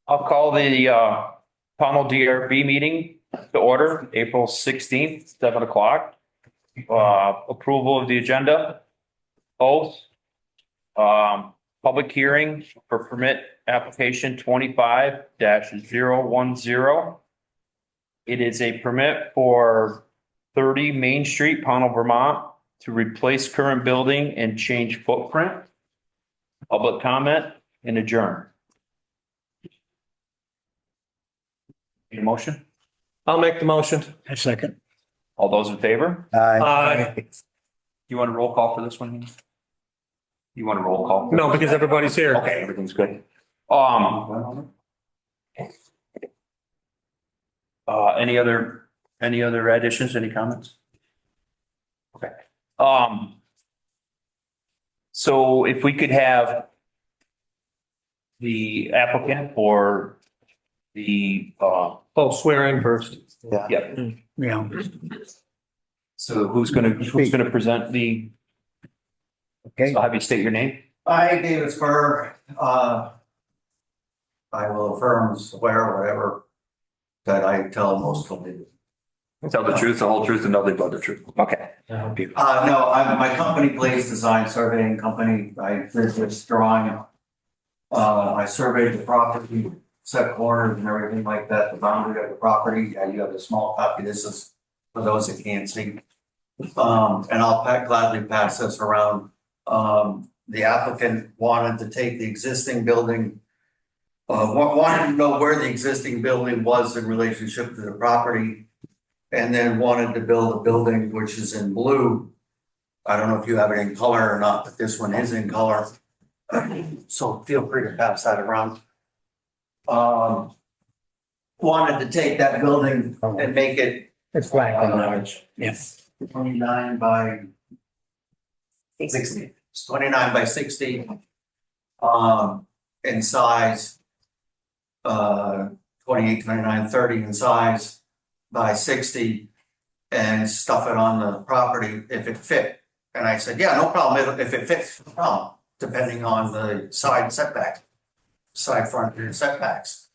I'll call the Pownell DRB meeting to order, April 16th, 7 o'clock. Approval of the agenda, oath, public hearing for permit application 25-010. It is a permit for 30 Main Street, Pownell, Vermont, to replace current building and change footprint. Public comment and adjourn. Need a motion? I'll make the motion. A second. All those in favor? Aye. You want a roll call for this one? You want a roll call? No, because everybody's here. Okay, everything's good. Any other additions, any comments? Okay. So if we could have the applicant or the, Oh, swear in first. yeah, Yeah. so who's gonna present the, Okay. I'll have you state your name. I, David Spur, I will affirm, swear, whatever, that I tell most of it. Tell the truth, the whole truth, and nothing but the truth. Okay. No, my company, Blaze Design Surveying Company, I did this drawing. I surveyed the property, set corners and everything like that, the boundary of the property. Yeah, you have a small copy. This is for those that can't see. And I'll gladly pass this around. The applicant wanted to take the existing building, wanted to know where the existing building was in relationship to the property, and then wanted to build a building which is in blue. I don't know if you have it in color or not, but this one is in color. So feel free to pass that around. Wanted to take that building and make it It's black and large. Yes. 29 by 60. It's 29 by 60. In size, 28, 29, 30 in size by 60, and stuff it on the property if it fit. And I said, yeah, no problem. If it fits, no problem, depending on the side setback, side front setbacks.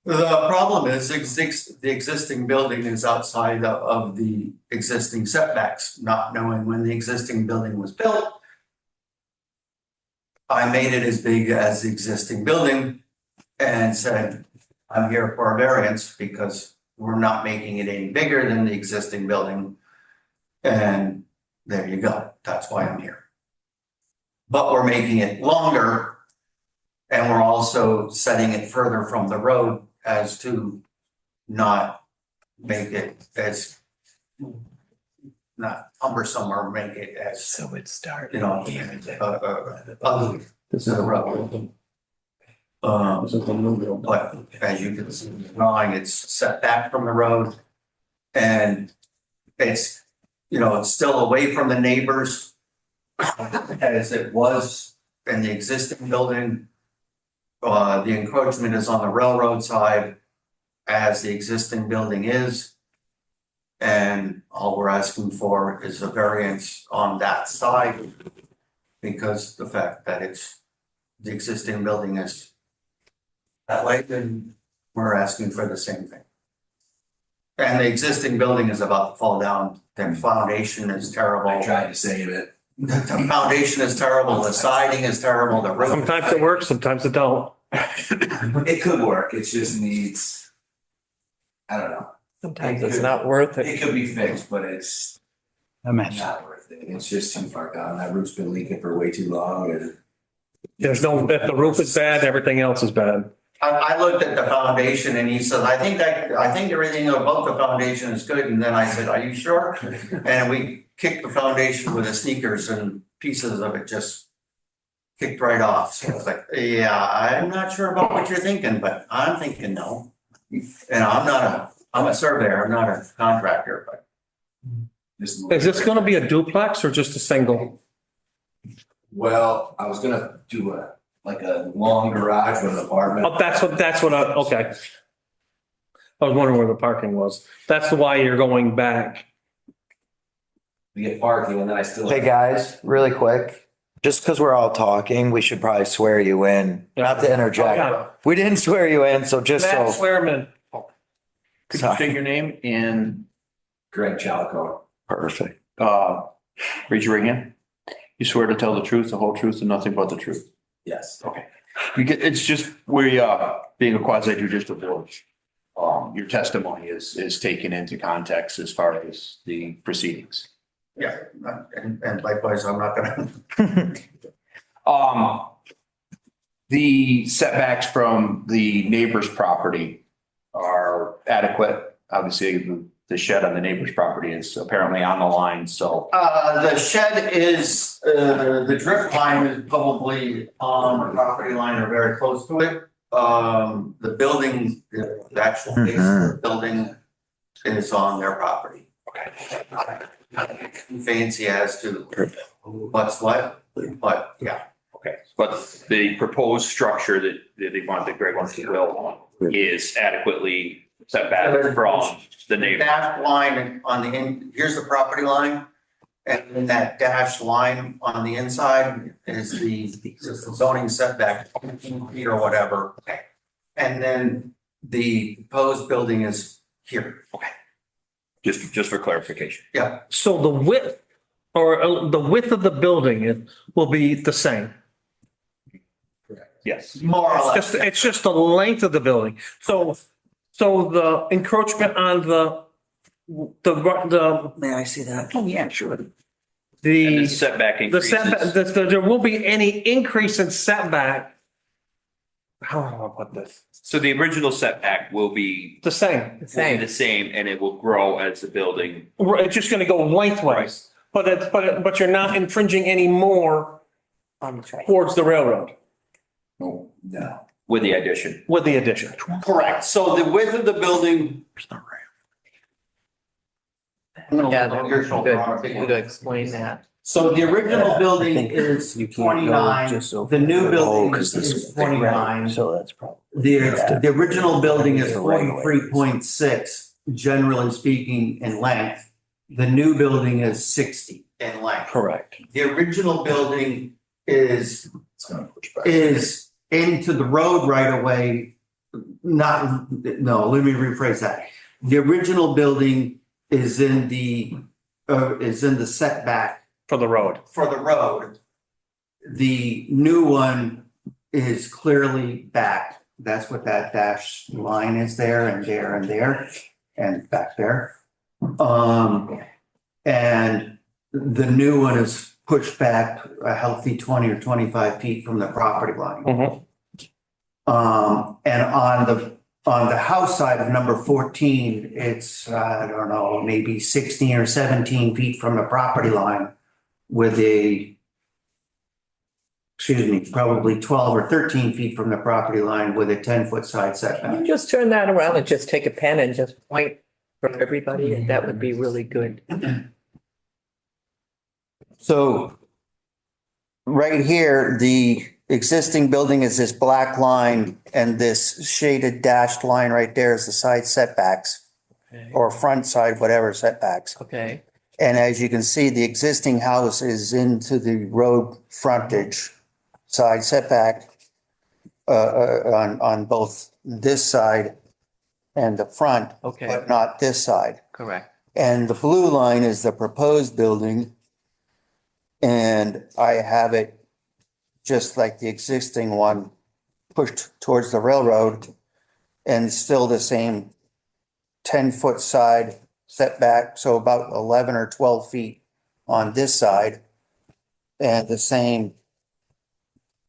The problem is the existing building is outside of the existing setbacks, not knowing when the existing building was built. I made it as big as the existing building and said, I'm here for a variance because we're not making it any bigger than the existing building. And there you go. That's why I'm here. But we're making it longer, and we're also setting it further from the road as to not make it as not cumbersome or make it as, So it started. you know, ugly to the road. But as you can see in the drawing, it's set back from the road, and it's, you know, it's still away from the neighbors as it was in the existing building. The encroachment is on the railroad side as the existing building is. And all we're asking for is a variance on that side because the fact that it's the existing building is that way, then we're asking for the same thing. And the existing building is about to fall down. The foundation is terrible. I tried to save it. The foundation is terrible. The siding is terrible. The roof. Sometimes it works, sometimes it don't. It could work. It just needs, I don't know. Sometimes it's not worth it. It could be fixed, but it's A mess. not worth it. It's just too far gone. That roof's been leaking for way too long and There's no, if the roof is bad, everything else is bad. I looked at the foundation and he said, I think everything about the foundation is good. And then I said, are you sure? And we kicked the foundation with the sneakers and pieces of it just kicked right off. So I was like, yeah, I'm not sure about what you're thinking, but I'm thinking no. And I'm a surveyor, I'm not a contractor, but just. Is this gonna be a duplex or just a single? Well, I was gonna do a long garage with an apartment. Oh, that's what okay. I was wondering where the parking was. That's why you're going back. We get parking and then I still. Hey guys, really quick, just because we're all talking, we should probably swear you in, not to Yeah. interject. We didn't swear you in, so just Matt so. Swearman. Could you state your name and, Greg Calico. Perfect. raise your right hand? You swear to tell the truth, the whole truth, and nothing but the truth? Yes. Okay. It's just, being a quasi judicial board, your testimony is taken into context as far as the proceedings. Yeah, and likewise, I'm not gonna. The setbacks from the neighbor's property are adequate. Obviously, the shed on the neighbor's property is apparently on the line, so. The shed is, the drip line is probably on the property line or very close to it. The building, the actual base of the building is on their property. Fancy as to what's what, but yeah. Okay, but the proposed structure that Greg wants to build is adequately set back from the neighbor. Dash line on the here's the property line. And then that dashed line on the inside is the zoning setback, 15 feet or whatever. Okay. And then the proposed building is here. Okay. Just for clarification. Yeah, So the width the width of the building will be the same. Yes. more or less. It's just the length of the building. So the encroachment on the, May I see that? Oh, yeah, sure. And the the, setback the increases. setback, there won't be any increase in setback. How do I put this? So the original setback will be The same. the same and it will grow as the building. It's just gonna go lengthwise, but you're not infringing any more towards the railroad No. With the addition. with the addition. Correct. So the width of the building. Yeah, that would be good. If you could explain that. So the original building think is You can't go 29, just so- the new Oh, building 'cause this is 29. So that's probably. The original building is The regular. 43.6, generally speaking, in length. The new building is 60 in length. Correct. The original building is It's gonna push back. into the road right away. Let me rephrase that. The original building is in the setback For the road. for the road. The new one is clearly back. That's what that dash line is there and there and there and back there. And the new one is pushed back a healthy 20 or 25 feet from the property line. And on the house side of number 14, it's, I don't know, maybe 16 or 17 feet from the property line with probably 12 or 13 feet from the property line with a 10-foot side Can setback. you just turn that around and just take a pen and just point for everybody? And that would be really good. So right here, the existing building is this black line and this shaded dashed line right there is the side setbacks or front side, whatever setbacks. Okay, And as you can see, the existing house is into the road frontage side setback on both this side and the front, okay, but not this side. correct. And the blue line is the proposed building. And I have it just like the existing one pushed towards the railroad and still the same 10-foot side setback, so about 11 or 12 feet on this side. And the same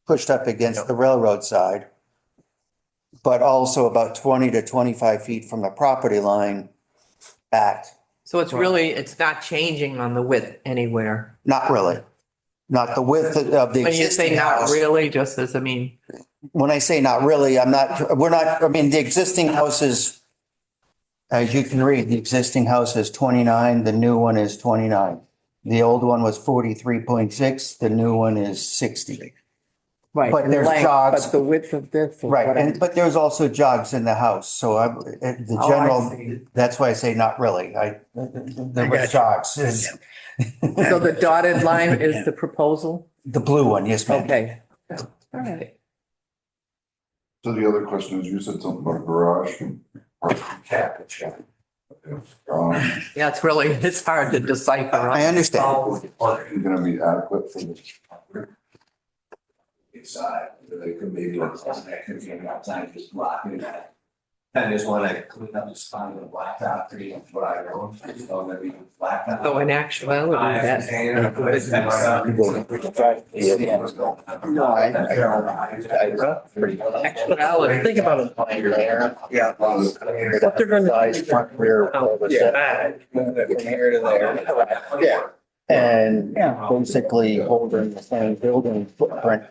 pushed up against the railroad side. But also about 20 to 25 feet from the property line back. So it's not changing on the width anywhere. Not really. Not the width of the When you say existing not house. really, just as, I mean, When I say not really, the existing house is, as you can read, the existing house is 29, the new one is 29. The old one was 43.6, the new one is 60. right. But there's length, jogs. But the width of this. is Right, what but there's also jogs in the house, so the Oh, I general, see. that's why I say not really. There I was got jogs. So the dotted line is the proposal? The blue one, yes, ma'am. Okay. All right. So the other question is, you said something about a garage. Yeah, it's hard to decipher. I understand. Parking gonna be adequate for this? Inside, they could maybe like some activity outside, just blocking that. I just wanna clean up the spot of the blacktop, pretty much what I wrote, so that we can blacktop. So in actuality, that's. Actuality, think about it. Yeah. What they're gonna. Front, rear, Yeah, back. from here to there. Yeah. And basically holding the same building footprint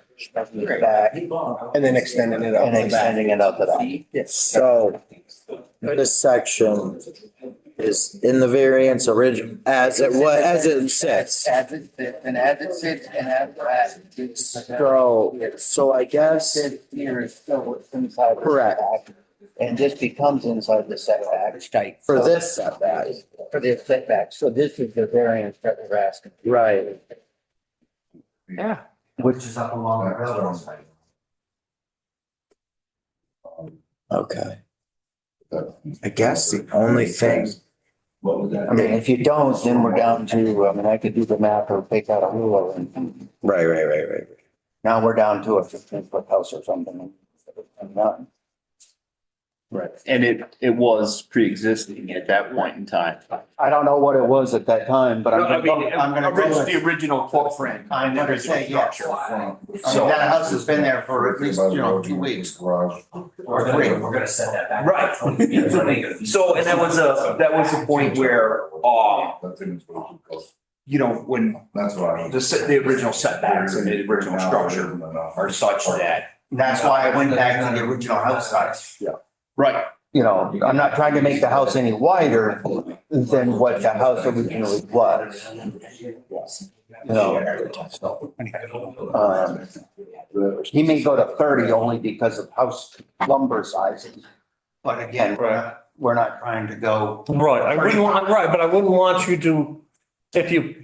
back And then extending it up. and extending it up to that. Yes. So this section is in the variance origin, as it was, as it sits. As it sits, and as it sits, and as it So I guess, here is still what's inside. correct, And this becomes inside the setback. Tight. for this setback, For this setback, so this is the variance that we're asking. right. Yeah. Which is up along the railroad side. Okay. I guess the only thing, What was that? I mean, if you don't, then we're down to, I mean, I could do the math or take out a ruler and right. now we're down to a 15-foot house or something. And nothing. Right. And it was pre-existing at that point in time. I don't know what it was at that time, but I'm gonna go with- The original footprint. I'm gonna say yes. So- I mean, that house has been there for at least, 2 weeks. Garage. Or three, we're gonna set that back. Right. So, and that was a point where, That thing is supposed to cost. you know, when That's what I. the original setbacks and the original structure are such that. That's why I went back to the original house size. Right. You know, I'm not trying to make the house any wider than what the house originally was. You know, he may go to 30 only because of house lumber sizes. But again, we're not trying to go. Right, I wouldn't want, right, but I wouldn't want you to, if you,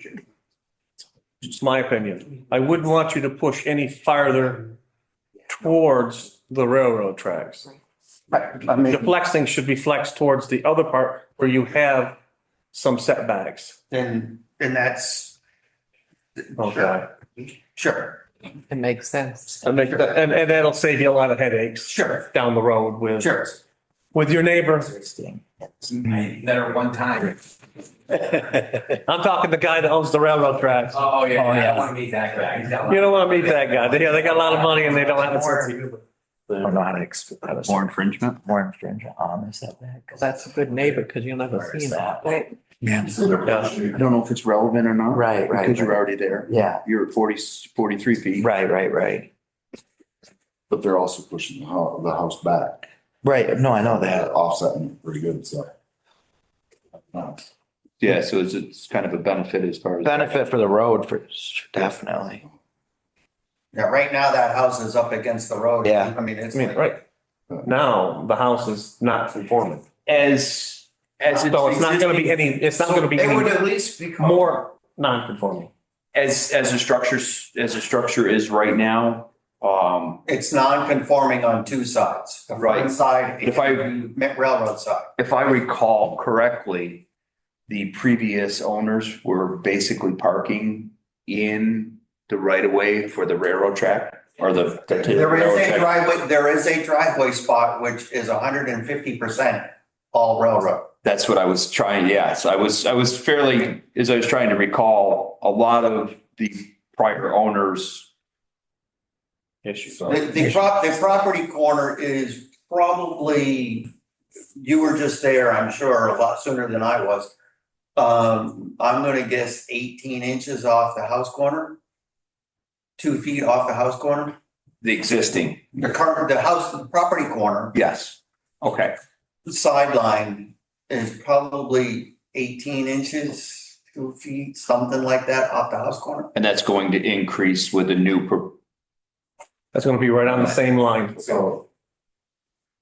it's my opinion, I wouldn't want you to push any farther towards the railroad tracks. I The mean, flexing should be flexed towards the other part where you have some setbacks. then that's. Okay. Sure, It makes sense. And that'll save you a lot of headaches sure, down the road sure. with your neighbor. Better one time. I'm talking the guy that owns the railroad tracks. Oh, yeah, Oh, I yeah. don't wanna meet that guy. He's got a lot- You don't want to meet that guy. They got a lot of money and they don't have a sense of humor. I don't know how to. More infringement? More infringement on the setback. That's a good neighbor because you'll never see that. Right. Yeah. I don't know if it's relevant or not. Right. Because you're already there. Yeah, You're at 43 feet. right. But they're also pushing the house back, Right, no, I know that. offsetting pretty good, so. Yeah, so it's kind of a benefit as far as. Benefit for the road for, definitely. Yeah, right now that house is up against the road. Yeah. I mean, it's I mean, like, right. Now, the house is not conforming. As it's. So it's not gonna be any, it's not gonna be It would any at least become. more non-conforming. As the structure is right now, it's non-conforming on two sides, the Right. front side If I- and the railroad side. if I recall correctly, the previous owners were basically parking in the right of way for the railroad track or the. There is a driveway spot which is 150% all railroad. That's what I was trying, yes, I was fairly, as I was trying to recall, a lot of the prior owners. Issues. The property corner is probably, you were just there, I'm sure, a lot sooner than I was. I'm gonna guess 18 inches off the house corner. 2 feet off the house corner. The existing, The property corner yes, okay, sideline is probably 18 inches, 2 feet, something like that off the house corner. and that's going to increase with the new, That's gonna be right on the same line. So,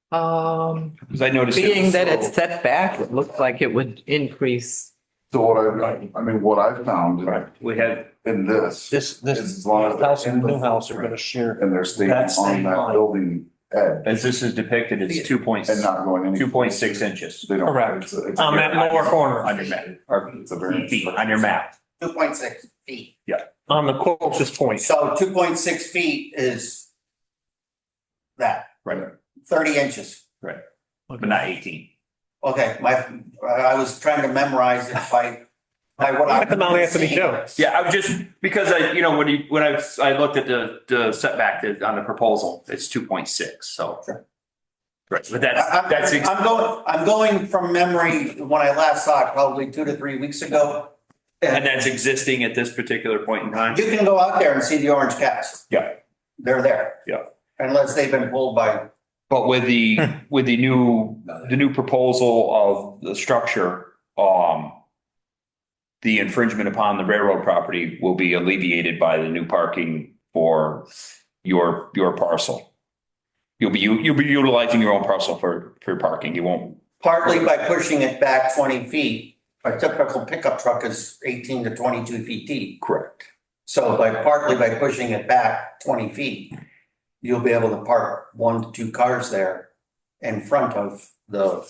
because I noticed. Being that it's set back, it looks like it would increase. so what what I found. Right, we had in this, This as long as. house and the new house are gonna share. And they're staying That on same that line. building edge As this is depicted, it's and not going any. 2.6 inches They don't. Correct. it's a- it's a On that variance. lower corner, on your map, or It's a variance. feet on your map. 2.6 feet. on the closest point. So 2.6 feet is that, Right, 30 inches. but not 18. Okay, I was trying to memorize it by what I. Like the Mount Anthony Joe. Yeah, I was just, because when I looked at the setback on the proposal, it's 2.6, so. Right, but that's. I'm going from memory when I last saw it, probably 2 to 3 weeks ago. And that's existing at this particular point in time? You can go out there and see the orange cast. Yeah. They're there. Yeah. Unless they've been pulled by, But with the new proposal of the structure, the infringement upon the railroad property will be alleviated by the new parking for your parcel. You'll be utilizing your own parcel for parking. You won't. partly by pushing it back 20 feet. A typical pickup truck is 18 to 22 feet deep. Correct. So partly by pushing it back 20 feet, you'll be able to park 1 to 2 cars there in front of the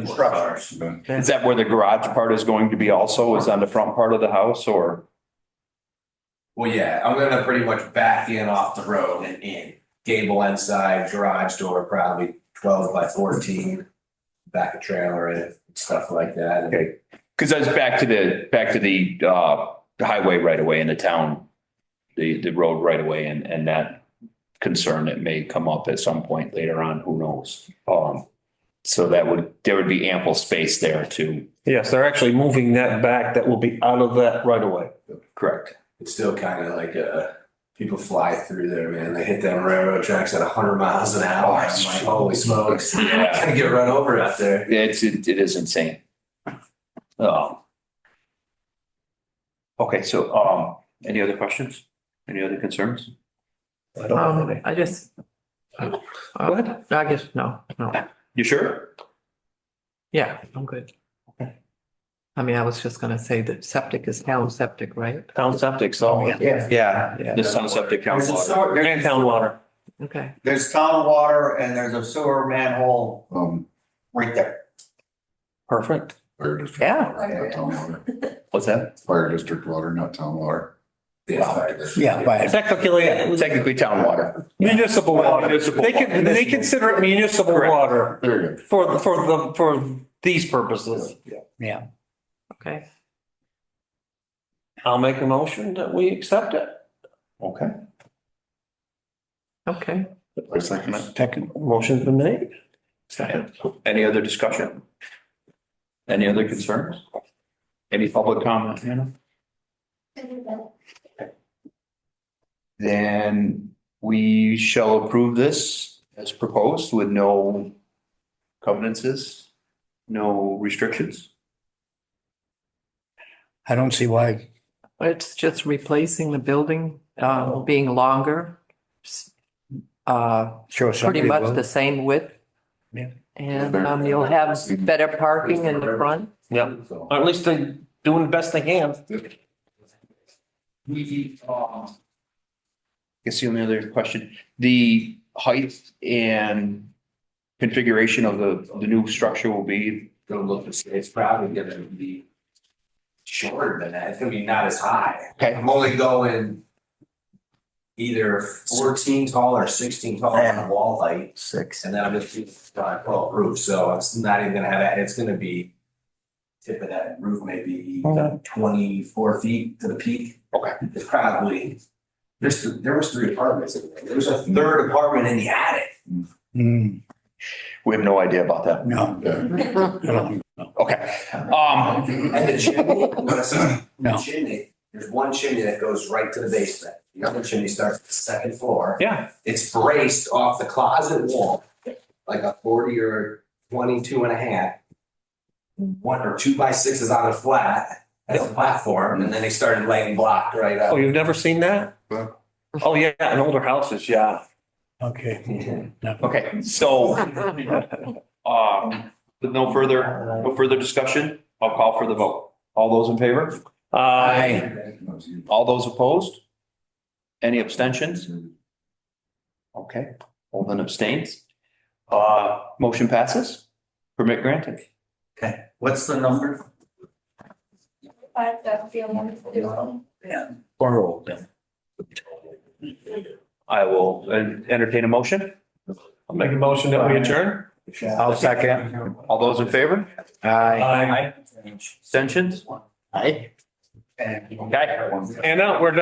structures. Is that where the garage part is going to be also, is on the front part of the house, or? Well, yeah, I'm gonna pretty much back in off the road and in. Gable end side, garage door, probably 12 by 14. Back a trailer in, stuff like that. Okay, because that's back to the highway right away in the town, the road right away, and that concern that may come up at some point later on, who knows? So there would be ample space there to. Yes, they're actually moving that back. That will be out of that right away. Correct. It's still kind of like people fly through there, man. They hit them railroad tracks at 100 miles an hour. I'm like, holy smokes. Yeah. Gonna get run over out there. It is insane. Okay, so, any other questions? Any other concerns? I don't have any. I just. Go ahead. I guess, no. You sure? Yeah, I'm good. I mean, I was just gonna say that septic is town septic, right? Town septic, so. Yeah. This sounds septic town There's a water. sewer, And town water. Okay. there's town water and there's a sewer manhole right there. Perfect. Fire district. Yeah. water, not town water. What's that? Fire district water, not town water. Yeah, but Technically town water. Municipal water. Municipal They water. can, they consider it municipal Correct. water There you for these purposes. yeah. Okay. I'll make a motion that we accept it. Okay. Okay. go. Second. Second, motion's been made. Any other discussion? Any other concerns? Any public comment, Hannah? Then we shall approve this as proposed with no covenances, no restrictions. I don't see why. It's just replacing the building, being longer. Sure. Pretty much the same width. Yeah. And you'll have better parking in the front. Yeah, or at least they're doing the best they can. Guess the only other question, the height and configuration of the new structure will be, Gonna look, it's probably gonna be shorter than that. It's gonna be not as high. Okay. I'm only going either 14 tall or 16 tall on the wall height. 6. And then I'm just doing 12 roof, so it's not even gonna have that, it's gonna be tip of that roof, maybe 24 feet to the peak. Okay. It's probably, there was 3 apartments in there. There was a 3rd apartment in the attic. Mm, we have no idea about that. no. Okay. And the chimney, the No. chimney, there's one chimney that goes right to the basement. The other chimney starts at the 2nd floor. Yeah. It's braced off the closet wall, like a 40 or 22 and a half. 1 or 2 by 6s on a flat as a platform, and then they started laying block right up. Oh, you've never seen that? Oh, yeah, in older houses, yeah. Okay. Okay, so, with no further discussion, I'll call for the vote. All those in favor? All those opposed? Any abstentions? Okay, Holden abstains. Motion passes. Permit granted. Okay, what's the number? 5701. I will entertain a motion. I'll make a motion that we adjourn. I'll second. All those in favor? Aye. Abstentions? Aye. Okay. And now we're done.